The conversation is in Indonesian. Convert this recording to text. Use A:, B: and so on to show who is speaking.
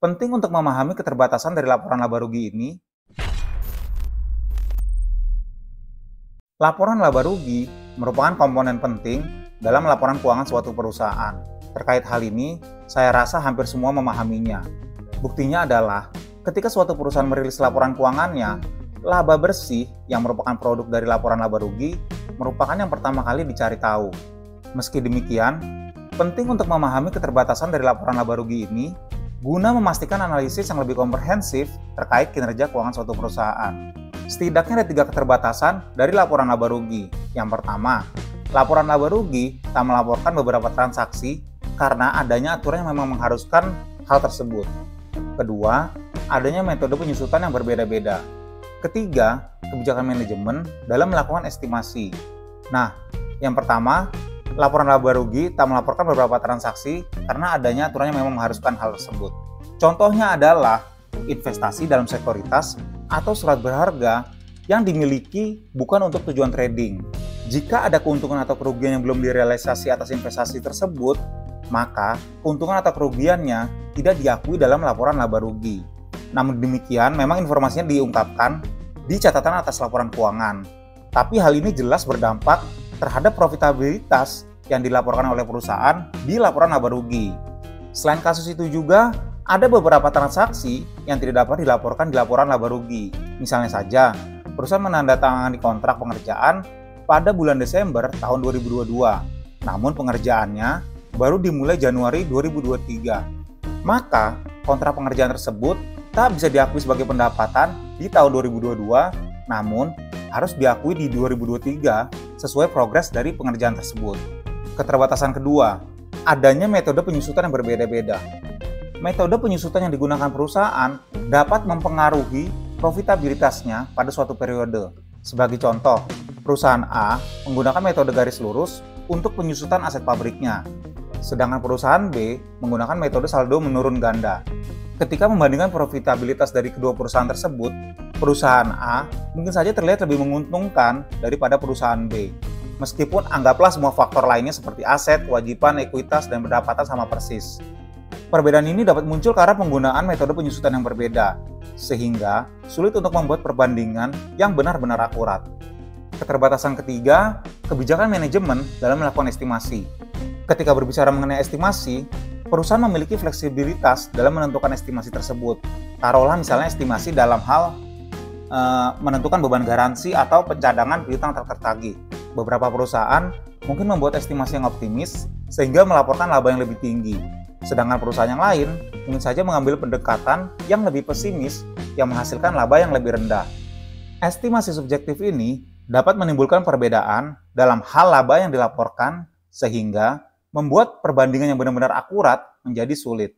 A: Penting untuk memahami keterbatasan dari laporan laba rugi ini. Laporan laba rugi merupakan komponen penting dalam laporan keuangan suatu perusahaan. Terkait hal ini, saya rasa hampir semua memahaminya. Buktinya adalah ketika suatu perusahaan merilis laporan keuangannya, laba bersih yang merupakan produk dari laporan laba rugi merupakan yang pertama kali dicari tahu. Meski demikian, penting untuk memahami keterbatasan dari laporan laba rugi ini guna memastikan analisis yang lebih komprehensif terkait kinerja keuangan suatu perusahaan. Setidaknya ada 3 keterbatasan dari laporan laba rugi. Yang pertama, laporan laba rugi tak melaporkan beberapa transaksi karena adanya aturan yang memang mengharuskan hal tersebut. Kedua, adanya metode penyusutan yang berbeda-beda. Ketiga, kebijakan manajemen dalam melakukan estimasi. Nah, yang pertama, laporan laba rugi tak melaporkan beberapa transaksi karena adanya aturan yang memang mengharuskan hal tersebut. Contohnya adalah investasi dalam sekuritas atau surat berharga yang dimiliki bukan untuk tujuan trading. Jika ada keuntungan atau kerugian yang belum direalisasi atas investasi tersebut, maka keuntungan atau kerugiannya tidak diakui dalam laporan laba rugi. Namun demikian, memang informasinya diungkapkan di catatan atas laporan keuangan. Tapi hal ini jelas berdampak terhadap profitabilitas yang dilaporkan oleh perusahaan di laporan laba rugi. Selain kasus itu juga, ada beberapa transaksi yang tidak dapat dilaporkan di laporan laba rugi. Misalnya saja, perusahaan menandatangani kontrak pengerjaan pada bulan Desember tahun 2022, namun pengerjaannya baru dimulai Januari 2023. Maka, kontrak pengerjaan tersebut tak bisa diakui sebagai pendapatan di tahun 2022, namun harus diakui di 2023 sesuai progres dari pengerjaan tersebut. Keterbatasan kedua, adanya metode penyusutan yang berbeda-beda. Metode penyusutan yang digunakan perusahaan dapat mempengaruhi profitabilitasnya pada suatu periode. Sebagai contoh, perusahaan A menggunakan metode garis lurus untuk penyusutan aset pabriknya, sedangkan perusahaan B menggunakan metode saldo menurun ganda. Ketika membandingkan profitabilitas dari kedua perusahaan tersebut, perusahaan A mungkin saja terlihat lebih menguntungkan daripada perusahaan B. Meskipun anggaplah semua faktor lainnya seperti aset, kewajiban, ekuitas, dan pendapatan sama persis. Perbedaan ini dapat muncul karena penggunaan metode penyusutan yang berbeda, sehingga sulit untuk membuat perbandingan yang benar-benar akurat. Keterbatasan ketiga, kebijakan manajemen dalam melakukan estimasi. Ketika berbicara mengenai estimasi, perusahaan memiliki fleksibilitas dalam menentukan estimasi tersebut. Taruhlah misalnya estimasi dalam hal menentukan beban garansi atau pencadangan piutang tak tertagih. Beberapa perusahaan mungkin membuat estimasi yang optimis sehingga melaporkan laba yang lebih tinggi. Sedangkan perusahaan yang lain mungkin saja mengambil pendekatan yang lebih pesimis yang menghasilkan laba yang lebih rendah. Estimasi subjektif ini dapat menimbulkan perbedaan dalam hal laba yang dilaporkan sehingga membuat perbandingan yang benar-benar akurat menjadi sulit.